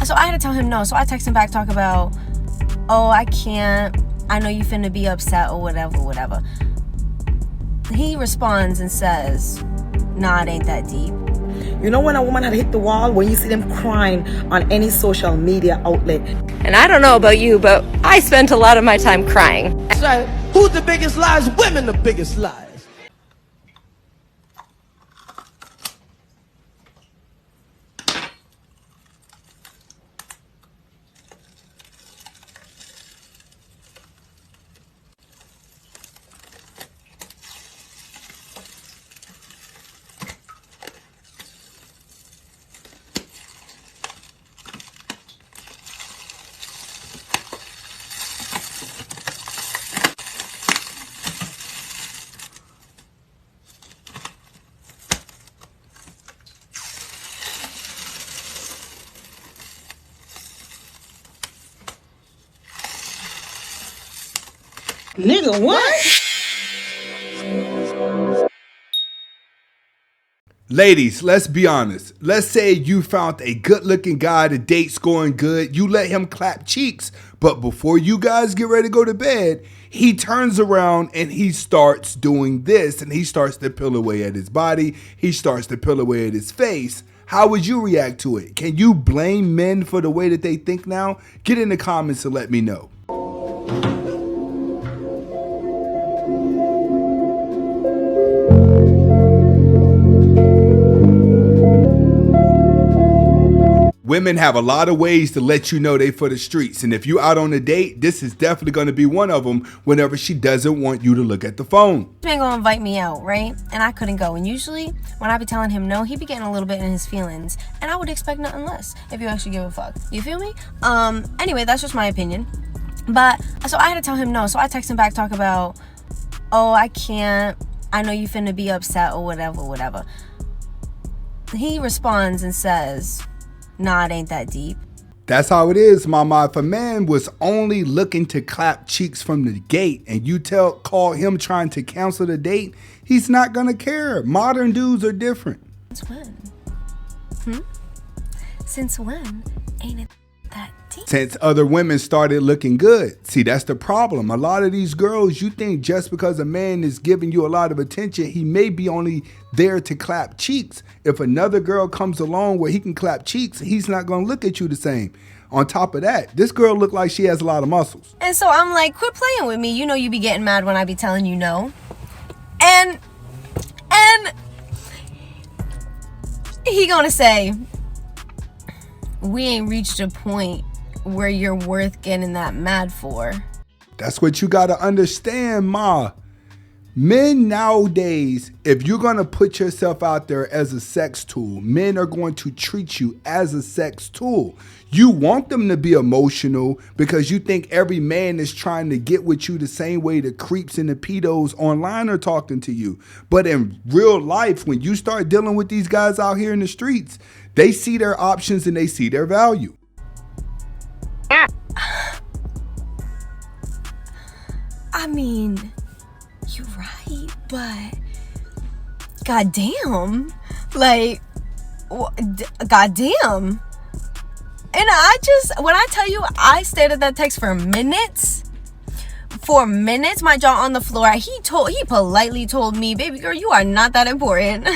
So I had to tell him no. So I text him back, talk about, oh, I can't. I know you finna be upset or whatever. He responds and says, nah, it ain't that deep. You know when a woman had hit the wall, when you see them crying on any social media outlet. And I don't know about you, but I spent a lot of my time crying. So, who's the biggest lies? Women the biggest lies. Nigga, what? Ladies, let's be honest. Let's say you found a good-looking guy, the date's going good, you let him clap cheeks, but before you guys get ready to go to bed, he turns around and he starts doing this, and he starts to peel away at his body, he starts to peel away at his face. How would you react to it? Can you blame men for the way that they think now? Get in the comments and let me know. Women have a lot of ways to let you know they for the streets. And if you out on a date, this is definitely going to be one of them whenever she doesn't want you to look at the phone. He been gonna invite me out, right? And I couldn't go. And usually when I be telling him no, he be getting a little bit in his feelings. And I would expect nothing less if you actually give a fuck. You feel me? Anyway, that's just my opinion. But so I had to tell him no. So I text him back, talk about, oh, I can't. I know you finna be upset or whatever. He responds and says, nah, it ain't that deep. That's how it is, mama. If a man was only looking to clap cheeks from the gate and you call him trying to cancel the date, he's not gonna care. Modern dudes are different. Since when? Since when ain't it that deep? Since other women started looking good. See, that's the problem. A lot of these girls, you think just because a man is giving you a lot of attention, he may be only there to clap cheeks. If another girl comes along where he can clap cheeks, he's not going to look at you the same. On top of that, this girl look like she has a lot of muscles. And so I'm like, quit playing with me. You know you be getting mad when I be telling you no. And he gonna say, we ain't reached a point where you're worth getting that mad for. That's what you got to understand, ma. Men nowadays, if you're going to put yourself out there as a sex tool, men are going to treat you as a sex tool. You want them to be emotional because you think every man is trying to get with you the same way the creeps and the pedos online are talking to you. But in real life, when you start dealing with these guys out here in the streets, they see their options and they see their value. I mean, you're right, but goddamn, like, goddamn. And when I tell you, I stared at that text for minutes, my jaw on the floor. He politely told me, baby girl, you are not that important.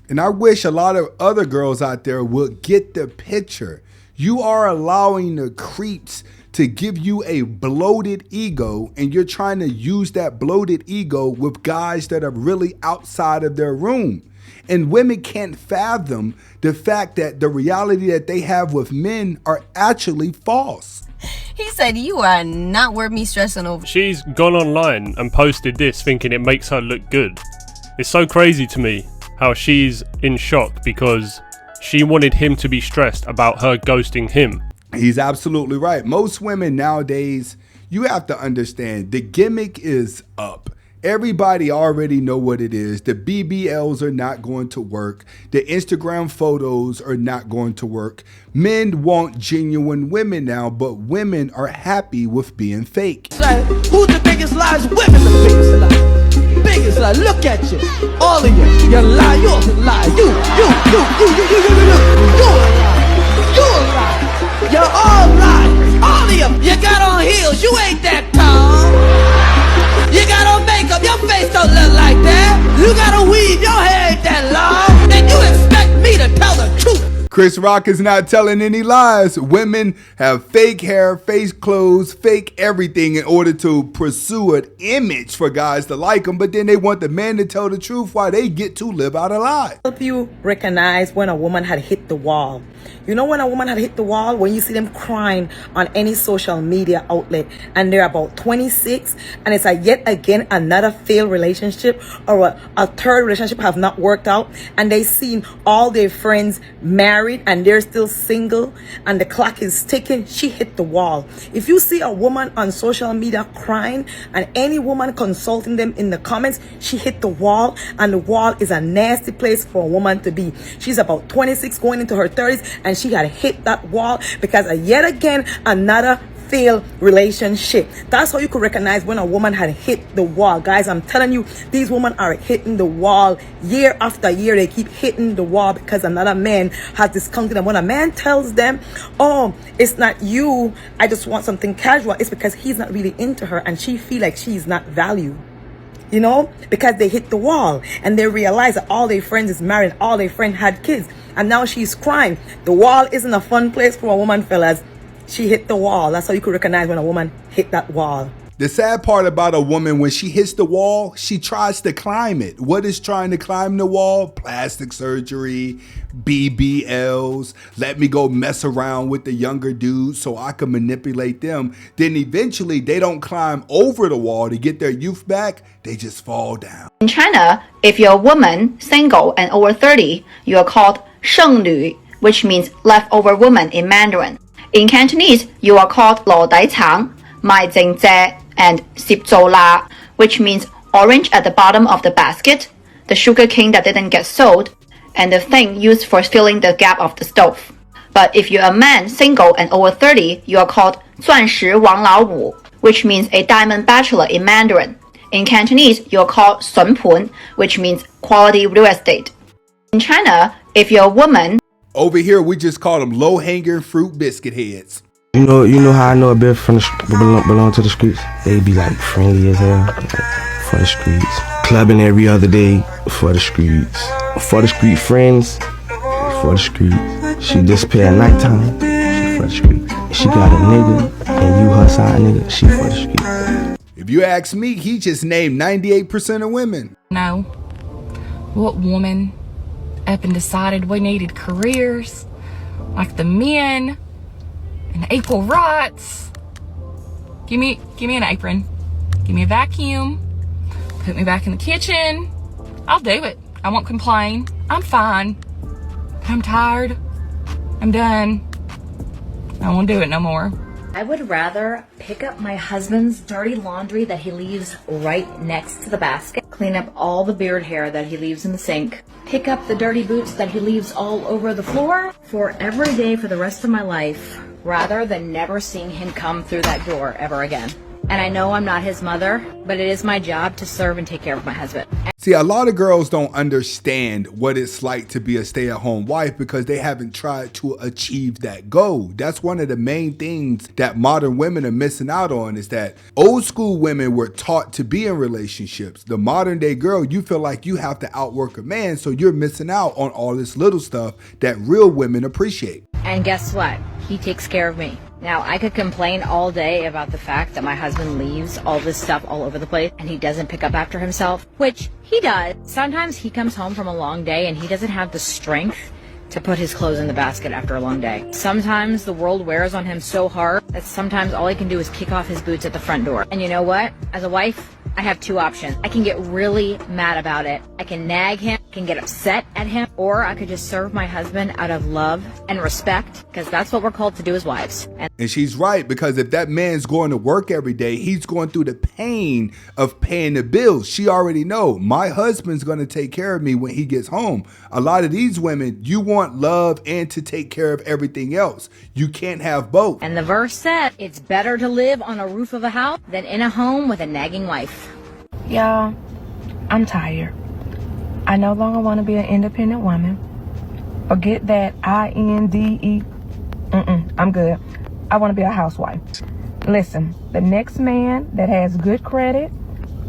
And I wish a lot of other girls out there would get the picture. You are allowing the creeps to give you a bloated ego, and you're trying to use that bloated ego with guys that are really outside of their room. And women can't fathom the fact that the reality that they have with men are actually false. He said, you are not worth me stressing over. She's gone online and posted this thinking it makes her look good. It's so crazy to me how she's in shock because she wanted him to be stressed about her ghosting him. He's absolutely right. Most women nowadays, you have to understand, the gimmick is up. Everybody already know what it is. The BBLs are not going to work. The Instagram photos are not going to work. Men want genuine women now, but women are happy with being fake. So, who's the biggest lies? Women the biggest lies. Biggest lie. Look at you. All of you. You lie. You're a lie. You a lie. You a lie. Chris Rock is not telling any lies. Women have fake hair, fake clothes, fake everything in order to pursue an image for guys to like them, but then they want the man to tell the truth while they get to live out a lie. Help you recognize when a woman had hit the wall. You know when a woman had hit the wall? When you see them crying on any social media outlet and they're about 26 and it's yet again another failed relationship or a third relationship have not worked out and they seen all their friends married and they're still single and the clock is ticking. She hit the wall. If you see a woman on social media crying and any woman consulting them in the comments, she hit the wall, and the wall is a nasty place for a woman to be. She's about 26 going into her 30s and she had hit that wall because yet again another failed relationship. That's how you could recognize when a woman had hit the wall. Guys, I'm telling you, these women are hitting the wall year after year. They keep hitting the wall because another man has discounted them. When a man tells them, oh, it's not you, I just want something casual, it's because he's not really into her and she feel like she's not valued. You know, because they hit the wall and they realize that all their friends is married, all their friends had kids, and now she's crying. The wall isn't a fun place for a woman, fellas. She hit the wall. That's how you could recognize when a woman hit that wall. The sad part about a woman, when she hits the wall, she tries to climb it. What is trying to climb the wall? Plastic surgery, BBLs, let me go mess around with the younger dudes so I can manipulate them. Then eventually they don't climb over the wall to get their youth back. They just fall down. In China, if you're a woman, single, and over 30, you are called 剩女, which means leftover woman in Mandarin. In Cantonese, you are called 老底橙, 賣剩蔗, and 攝做辣, which means orange at the bottom of the basket, the sugar cane that didn't get sold, and the thing used for filling the gap of the stove. But if you're a man, single, and over 30, you are called 钻石王老五, which means a diamond bachelor in Mandarin. In Cantonese, you are called 笋盘, which means quality real estate. In China, if you're a woman, over here we just call them low-hanging fruit biscuit heads. You know how I know a bit from the belong to the streets? They be like friendly as hell, like, for the streets. Clubbing every other day for the streets. For the street friends, for the streets. She disappear at nighttime, she for the streets. She got a nigga, and you her side nigga, she for the streets. If you ask me, he just named 98% of women. No. What woman up and decided we needed careers like the men and equal rights? Give me an apron. Give me a vacuum. Put me back in the kitchen. I'll do it. I won't complain. I'm fine. I'm tired. I'm done. I won't do it no more. I would rather pick up my husband's dirty laundry that he leaves right next to the basket, clean up all the beard hair that he leaves in the sink, pick up the dirty boots that he leaves all over the floor for every day for the rest of my life, rather than never seeing him come through that door ever again. And I know I'm not his mother, but it is my job to serve and take care of my husband. See, a lot of girls don't understand what it's like to be a stay-at-home wife because they haven't tried to achieve that goal. That's one of the main things that modern women are missing out on, is that old school women were taught to be in relationships. The modern day girl, you feel like you have to outwork a man, so you're missing out on all this little stuff that real women appreciate. And guess what? He takes care of me. Now, I could complain all day about the fact that my husband leaves all this stuff all over the place and he doesn't pick up after himself, which he does. Sometimes he comes home from a long day and he doesn't have the strength to put his clothes in the basket after a long day. Sometimes the world wears on him so hard that sometimes all he can do is kick off his boots at the front door. And you know what? As a wife, I have two options. I can get really mad about it. I can nag him, can get upset at him, or I could just serve my husband out of love and respect, because that's what we're called to do as wives. And she's right, because if that man's going to work every day, he's going through the pain of paying the bills. She already know my husband's going to take care of me when he gets home. A lot of these women, you want love and to take care of everything else. You can't have both. And the verse said, it's better to live on a roof of a house than in a home with a nagging wife. Y'all, I'm tired. I no longer want to be an independent woman. Forget that INDE. I'm good. I want to be a housewife. Listen, the next man that has good credit,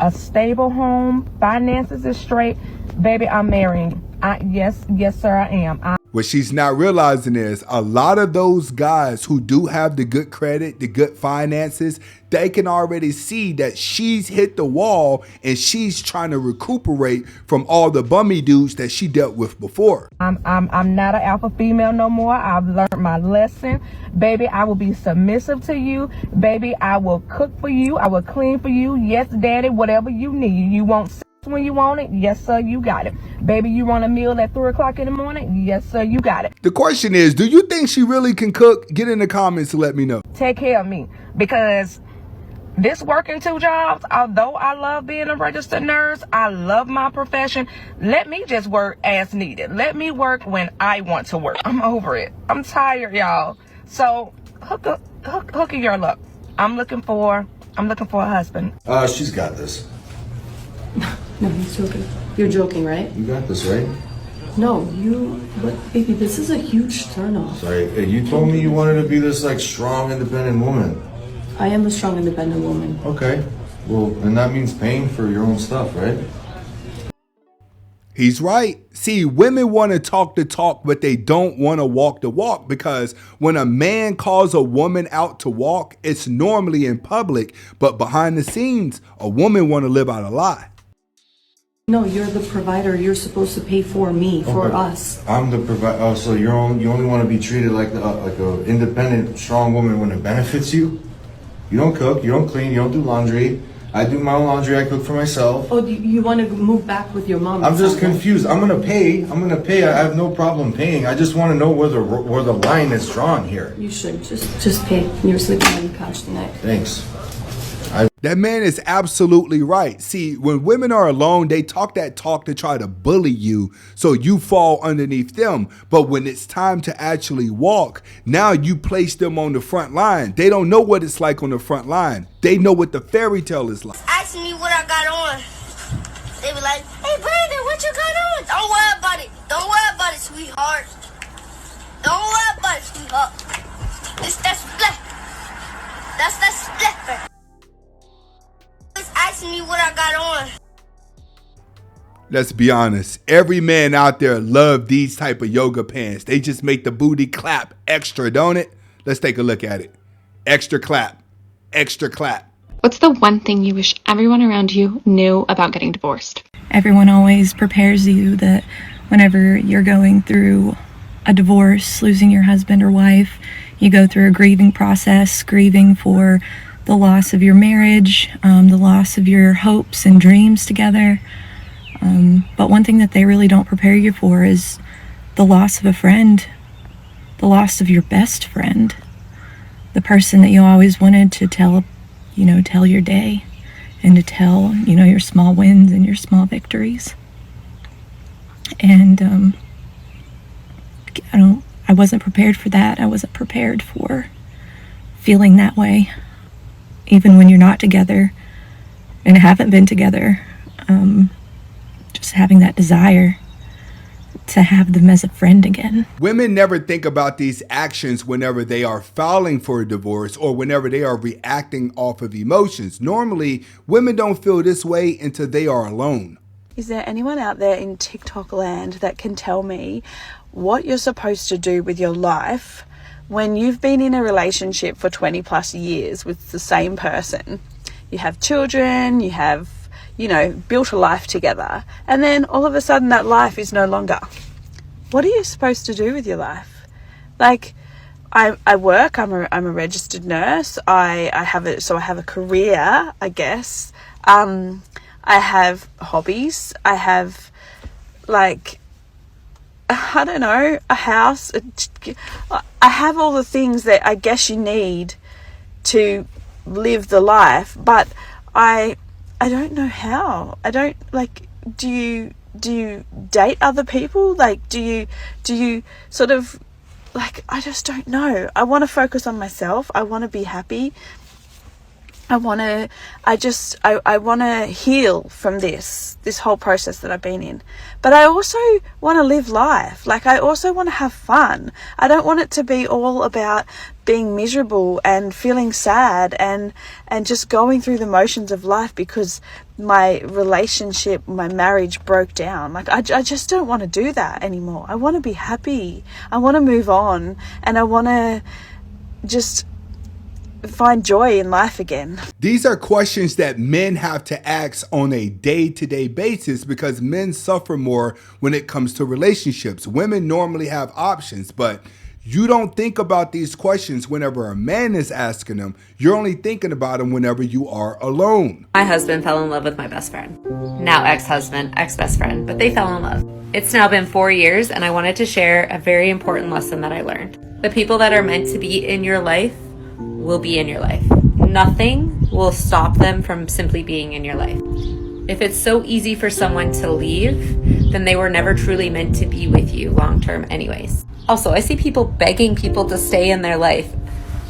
a stable home, finances is straight, baby, I'm marrying. Yes, sir, I am. What she's not realizing is a lot of those guys who do have the good credit, the good finances, they can already see that she's hit the wall and she's trying to recuperate from all the bummy dudes that she dealt with before. I'm not an alpha female no more. I've learned my lesson. Baby, I will be submissive to you. Baby, I will cook for you. I will clean for you. Yes, daddy, whatever you need. You want sex when you want it? Yes, sir, you got it. Baby, you want a meal at 3 o'clock in the morning? Yes, sir, you got it. The question is, do you think she really can cook? Get in the comments to let me know. Take care of me, because this working 2 jobs, although I love being a registered nurse, I love my profession. Let me just work as needed. Let me work when I want to work. I'm over it. I'm tired, y'all. So hook a girl up. I'm looking for a husband. She's got this. No, he's joking. You're joking, right? You got this, right? No, but baby, this is a huge turnoff. Sorry, you told me you wanted to be this like strong, independent woman. I am a strong, independent woman. Okay, well, and that means paying for your own stuff, right? He's right. See, women want to talk the talk, but they don't want to walk the walk, because when a man calls a woman out to walk, it's normally in public, but behind the scenes, a woman want to live out a lie. No, you're the provider. You're supposed to pay for me, for us. I'm the provider. Oh, so you only want to be treated like a independent, strong woman when it benefits you? You don't cook, you don't clean, you don't do laundry. I do my own laundry, I cook for myself. Oh, you want to move back with your mom? I'm just confused. I'm gonna pay. I have no problem paying. I just want to know where the line is drawn here. You should just pay. You're sleeping on the couch tonight. Thanks. That man is absolutely right. See, when women are alone, they talk that talk to try to bully you so you fall underneath them. But when it's time to actually walk, now you place them on the front line. They don't know what it's like on the front line. They know what the fairy tale is like. Ask me what I got on. They be like, hey, Brandon, what you got on? Don't worry about it. Don't worry about it, sweetheart. Don't worry about it, sweetheart. It's that split. That's that split. Asking me what I got on. Let's be honest. Every man out there love these type of yoga pants. They just make the booty clap extra, don't it? Let's take a look at it. Extra clap. Extra clap. What's the one thing you wish everyone around you knew about getting divorced? Everyone always prepares you that whenever you're going through a divorce, losing your husband or wife, you go through a grieving process, grieving for the loss of your marriage, the loss of your hopes and dreams together. But one thing that they really don't prepare you for is the loss of a friend, the loss of your best friend, the person that you always wanted to tell your day and to tell, your small wins and your small victories. And I wasn't prepared for that. I wasn't prepared for feeling that way. Even when you're not together and haven't been together, just having that desire to have them as a friend again. Women never think about these actions whenever they are filing for a divorce or whenever they are reacting off of emotions. Normally, women don't feel this way until they are alone. Is there anyone out there in TikTok land that can tell me what you're supposed to do with your life when you've been in a relationship for 20 plus years with the same person? You have children, you have, built a life together, and then all of a sudden that life is no longer. What are you supposed to do with your life? Like, I work, I'm a registered nurse, I have a career, I guess. I have hobbies, I have, I don't know, a house. I have all the things that I guess you need to live the life, but I don't know how. I don't, do you date other people? Do you sort of, I just don't know. I want to focus on myself. I want to be happy. I want to heal from this whole process that I've been in. But I also want to live life. I also want to have fun. I don't want it to be all about being miserable and feeling sad and just going through the motions of life because my relationship, my marriage broke down. Like, I just don't want to do that anymore. I want to be happy. I want to move on, and I want to just find joy in life again. These are questions that men have to ask on a day-to-day basis because men suffer more when it comes to relationships. Women normally have options, but you don't think about these questions whenever a man is asking them. You're only thinking about them whenever you are alone. My husband fell in love with my best friend. Now ex-husband, ex-best friend, but they fell in love. It's now been 4 years, and I wanted to share a very important lesson that I learned. The people that are meant to be in your life will be in your life. Nothing will stop them from simply being in your life. If it's so easy for someone to leave, then they were never truly meant to be with you long term anyways. Also, I see people begging people to stay in their life.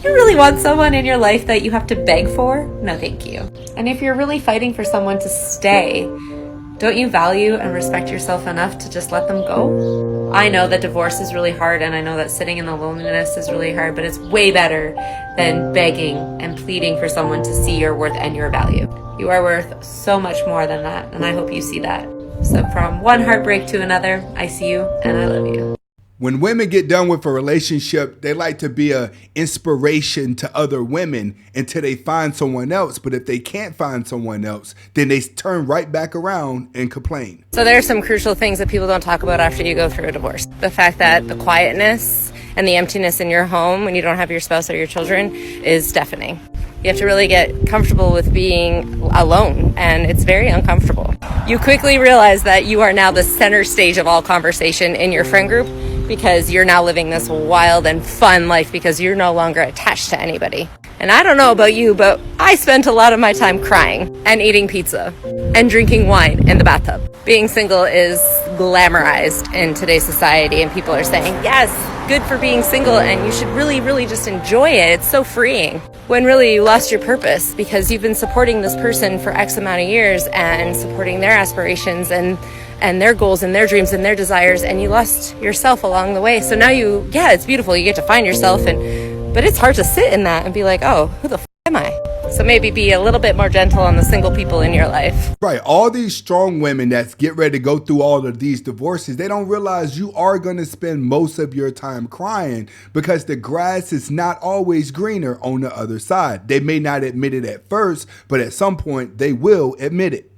You really want someone in your life that you have to beg for? No, thank you. And if you're really fighting for someone to stay, don't you value and respect yourself enough to just let them go? I know that divorce is really hard, and I know that sitting in the loneliness is really hard, but it's way better than begging and pleading for someone to see your worth and your value. You are worth so much more than that, and I hope you see that. So from one heartbreak to another, I see you and I love you. When women get done with a relationship, they like to be an inspiration to other women until they find someone else. But if they can't find someone else, then they turn right back around and complain. So there are some crucial things that people don't talk about after you go through a divorce. The fact that the quietness and the emptiness in your home when you don't have your spouse or your children is deafening. You have to really get comfortable with being alone, and it's very uncomfortable. You quickly realize that you are now the center stage of all conversation in your friend group, because you're now living this wild and fun life because you're no longer attached to anybody. And I don't know about you, but I spent a lot of my time crying and eating pizza and drinking wine in the bathtub. Being single is glamorized in today's society, and people are saying, yes, good for being single, and you should really, really just enjoy it. It's so freeing. When really you lost your purpose because you've been supporting this person for X amount of years and supporting their aspirations and their goals and their dreams and their desires, and you lost yourself along the way. So now it's beautiful. You get to find yourself, but it's hard to sit in that and be like, oh, who the f am I? So maybe be a little bit more gentle on the single people in your life. Right. All these strong women that get ready to go through all of these divorces, they don't realize you are going to spend most of your time crying because the grass is not always greener on the other side. They may not admit it at first, but at some point they will admit it.